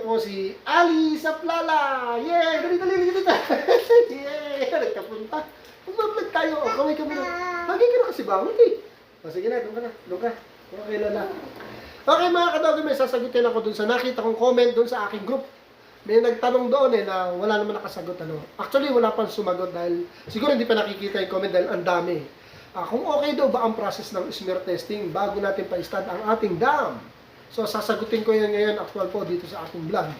po si Ali Saplala. Yay! Dali! Yay! Nagkapunta. Mag-vlog tayo. O, kaway ka muna. Lagi ka na kasi bangon eh. O, sige na, doon ka. Okay, Lola. Okay mga kadogi, may sasagutin ako dun sa nakita kong comment dun sa aking group. May nagtanong doon na wala naman nakasagot. Actually, wala pang sumagot dahil siguro hindi pa nakikita yung comment dahil ang dami. Kung okay daw ba ang process ng smear testing bago natin pa-stud ang ating dam? So, sasagutin ko yan ngayon, actual po, dito sa ating vlog.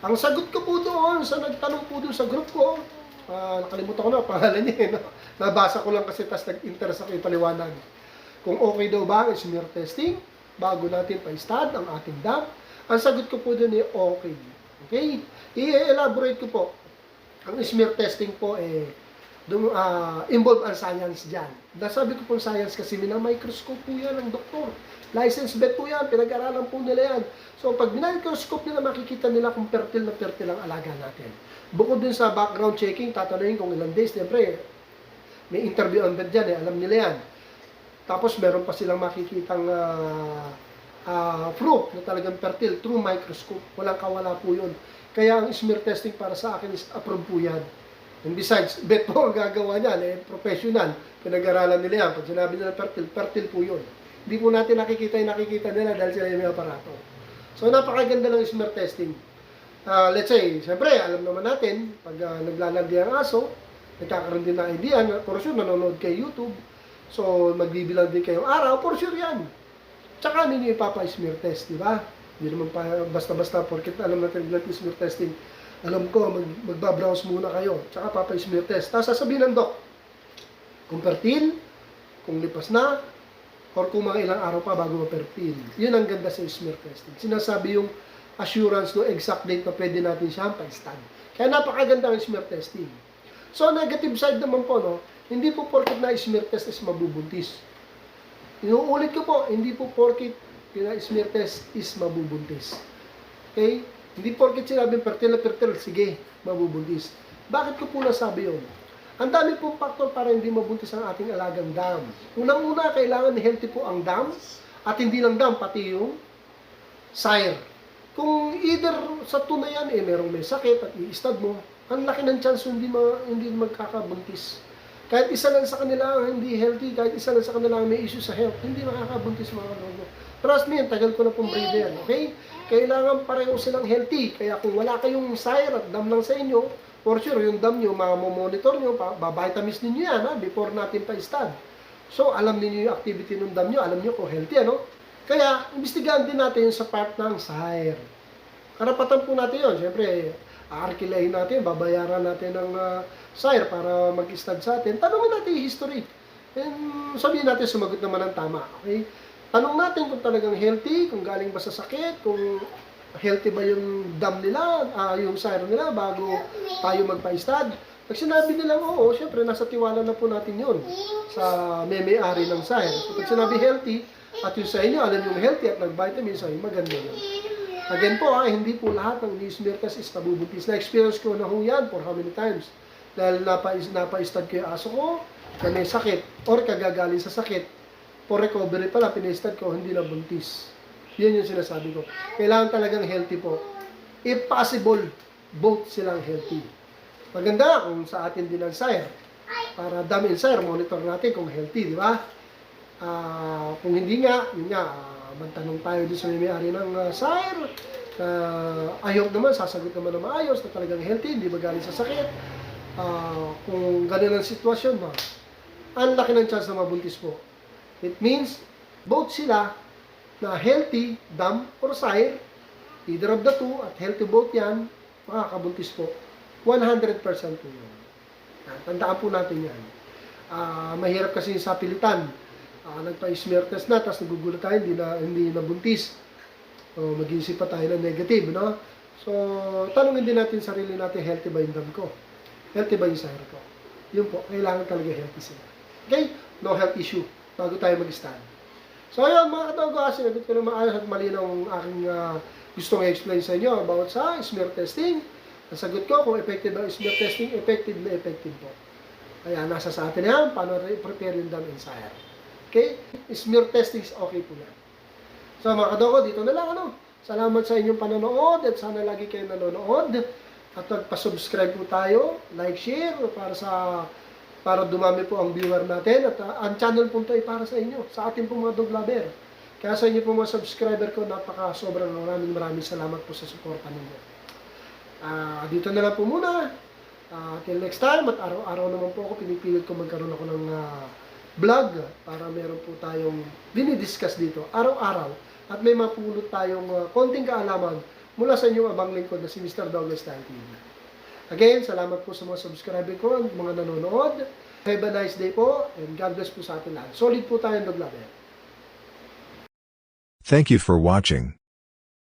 Ang sagot ko po doon, sa nagtanong po doon sa group ko, nakalimutan ko na, pangalan niya, no? Nabasa ko lang kasi, tas nag-interest ako ipaliwanag. Kung okay daw ba ang smear testing bago natin pa-stud ang ating dam? Ang sagot ko po doon okay. Okay? I-elaborate ko po. Ang smear testing po, involve ang science dyan. Nasabi ko po science kasi microscope po yan ng doktor. License vet po yan, pinag-aralan po nila yan. So pag microscope nila, makikita nila kung fertile na fertile ang alaga natin. Bukod din sa background checking, tatanungin kung ilang days, siyempre, may interview on vet dyan, alam nila yan. Tapos meron pa silang makikitang proof na talagang fertile through microscope. Walang kawala po yun. Kaya ang smear testing para sa akin is approved po yan. And besides, vet po ang gagawa niyan, professional. Pinag-aralan nila yan. Pag sinabi nila fertile, fertile po yun. Hindi po natin nakikita nila dahil sila yung may aparato. So, napakaganda ng smear testing. Let's say, siyempre, alam naman natin, pag naglalandi ang aso, nagkakaroon din na idea, for sure, nanonood kay YouTube. So, magbibilang din kayong araw, for sure yan. Tsaka, ninyo ipapa-smear test, di ba? Hindi naman pa basta-basta, porket alam natin smear testing. Alam ko, magbabrowse muna kayo. Tsaka papa-smear test. Tapos sasabihin ng doc, kung fertile, kung lipas na, or kung mga ilang araw pa bago ma-fertile. Yun ang ganda sa smear testing. Sinasabi yung assurance no exact date na pwede natin siyang pa-stud. Kaya napakaganda ang smear testing. So, negative side naman po, no? Hindi po porket na smear test is mabubuntis. Inuulit ko po, hindi po porket smear test is mabubuntis. Okay? Hindi porket sinabing fertile na fertile, sige, mabubuntis. Bakit ko po nasabi yun? Ang dami pong faktor para hindi mabuntis ang ating alagang dam. Unang-una, kailangan healthy po ang dam, at hindi lang dam, pati yung sire. Kung either sa tuna yan, merong may sakit at i-stud mo, ang laki ng chance hindi magkakabuntis. Kahit isa lang sa kanila ang hindi healthy, kahit isa lang sa kanila ang may issue sa health, hindi makakabuntis mga logo. Trust me, tagal ko na pong breeder, okay? Kailangan pareho silang healthy. Kaya kung wala kayong sire at dam lang sa inyo, for sure, yung dam nyo, monitor nyo, vitamins ninyo yan, before natin pa-stud. So, alam niyo yung activity ng dam nyo, alam niyo kung healthy, ano? Kaya, imbestigahan din natin yung sa part ng sire. Karapatan po natin yun. Siyempre, aarkilahin natin, babayaran natin ng sire para mag-stud sa atin. Tanungin natin yung history. And sabihin natin, sumagot naman ng tama. Okay? Tanong natin kung talagang healthy, kung galing ba sa sakit, kung healthy ba yung dam nila, yung sire nila bago tayo magpa-stud. Pag sinabi nilang oo, syempre nasa tiwala na po natin yun sa may-ari ng sire. So pag sinabi healthy, at yung sa inyo, alam yung healthy at nag-vitamins, ay maganda yun. Again po, hindi po lahat ng smear test is mabubuntis. Na-experience ko na ho yan for how many times. Dahil napa-stud ko yung aso ko, na may sakit, or kagagaling sa sakit, for recovery pala, pina-stud ko, hindi na buntis. Yan yung sinasabi ko. Kailangan talagang healthy po. If possible, both silang healthy. Maganda kung sa atin din ang sire. Para dam and sire, monitor natin kung healthy, di ba? Kung hindi nga, yun nga, magtanong tayo din sa may-ari ng sire. Ayok naman, sasagot naman na maayos na talagang healthy, hindi ba galing sa sakit. Kung ganun ang sitwasyon, ang laki ng chance na mabuntis po. It means, both sila na healthy, dam or sire, either of the two, at healthy both yan, makakabuntis po. 100% po yun. Tandaan po natin yan. Mahirap kasi sa pilitan. Nagpa-smear test na, tapos nagugulat tayo, hindi nabuntis. Mag-iisip pa tayo ng negative, no? So, tanongin din natin sarili natin, healthy ba yung dam ko? Healthy ba yung sire ko? Yun po, kailangan talaga healthy sila. Okay? No health issue bago tayo mag-stand. So, ayun mga katogo, sinagot ko na maayos at malinaw ang aking gustong i-explain sa inyo about sa smear testing. Nasagot ko kung effective ang smear testing, effective na effective po. Kaya nasa sa atin yan, paano prepare yung dam and sire. Okay? Smear testing is okay po yan. So mga katogo, dito na lang Salamat sa inyong panonood at sana lagi kayo nanonood. At magpa-subscribe po tayo, like, share para dumami po ang viewer natin. At ang channel po ito ay para sa inyo, sa ating po mga dog lover. Kaya sa inyo po mga subscriber ko, sobrang maraming salamat po sa suporta ninyo. Dito na lang po muna. Till next time, at araw-araw naman po ako pinipilit ko magkaroon ako ng vlog para meron po tayong dinidiscuss dito araw-araw at may mapulot tayong konting kaalaman mula sa inyong abang lingkod na si Mr. Douglas Style TV. Again, salamat po sa mga subscriber ko, mga nanonood. Have a nice day po and God bless po sa atin lahat. Solid po tayong dog lover. Thank you for watching.